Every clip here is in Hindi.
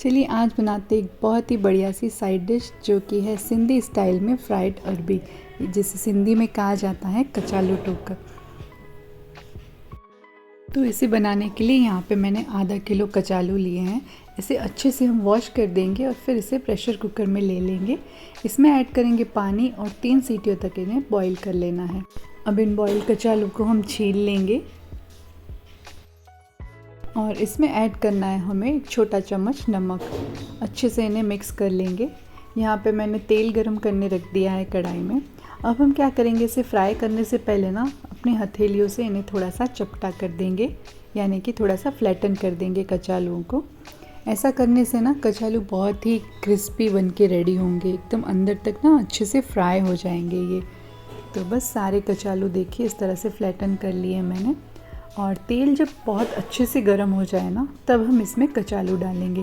चलिए आज बनाते एक बहुत ही बढ़िया सी साइड डिश जो कि है सिंधी स्टाइल में फ्राइड अरबी, जिसे सिंधी में कहा जाता है कचालू टोकर। तो इसे बनाने के लिए यहाँ पे मैंने आधा किलो कचालू लिए हैं। इसे अच्छे से हम वॉश कर देंगे और फिर इसे प्रेशर कुकर में ले लेंगे। इसमें ऐड करेंगे पानी और 3 सीटियों तक इन्हें बॉईल कर लेना है। अब इन बॉईल कचालू को हम छील लेंगे और इसमें ऐड करना है हमें 1 छोटा चम्मच नमक। अच्छे से इन्हें मिक्स कर लेंगे। यहाँ पे मैंने तेल गरम करने रख दिया है कढ़ाई में। अब हम क्या करेंगे, इसे फ्राई करने से पहले ना अपनी हथेलियों से इन्हें थोड़ा सा चपटा कर देंगे, यानी कि थोड़ा सा फ्लैटन कर देंगे कचालुओं को। ऐसा करने से ना कचालू बहुत ही क्रिस्पी बन के रेडी होंगे, एकदम अंदर तक ना अच्छे से फ्राई हो जाएंगे ये। तो बस सारे कचालू देखिए इस तरह से फ्लैटन कर लिए मैंने। और तेल जब बहुत अच्छे से गर्म हो जाए ना, तब हम इसमें कचालू डालेंगे।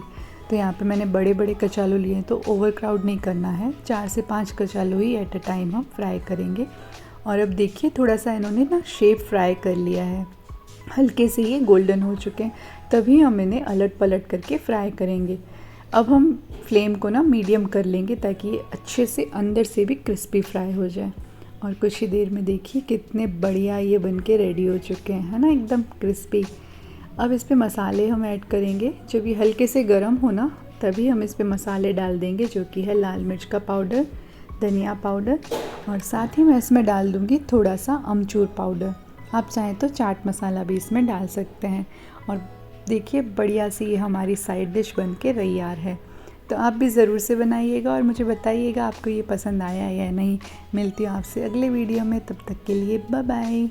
तो यहाँ पे मैंने बड़े बड़े कचालू लिए हैं, तो ओवर क्राउड नहीं करना है। 4 से 5 कचालू ही एट अ टाइम हम फ्राई करेंगे। और अब देखिए थोड़ा सा इन्होंने ना शेप फ्राई कर लिया है, हल्के से ये गोल्डन हो चुके हैं। तभी हम इन्हें अलट पलट करके फ्राई करेंगे। अब हम फ्लेम को ना मीडियम कर लेंगे ताकि ये अच्छे से अंदर से भी क्रिस्पी फ्राई हो जाए। और कुछ ही देर में देखिए कितने बढ़िया ये बन के रेडी हो चुके हैं, है ना, एकदम क्रिस्पी। अब इस पे मसाले हम ऐड करेंगे। जब ये हल्के से गर्म हो ना, तभी हम इस पे मसाले डाल देंगे, जो कि है लाल मिर्च का पाउडर, धनिया पाउडर, और साथ ही मैं इसमें डाल दूँगी थोड़ा सा अमचूर पाउडर। आप चाहें तो चाट मसाला भी इसमें डाल सकते हैं। और देखिए बढ़िया सी ये हमारी साइड डिश बन के तैयार है। तो आप भी ज़रूर से बनाइएगा और मुझे बताइएगा आपको ये पसंद आया या नहीं। मिलती हूँ आपसे अगले वीडियो में, तब तक के लिए बाय बाय।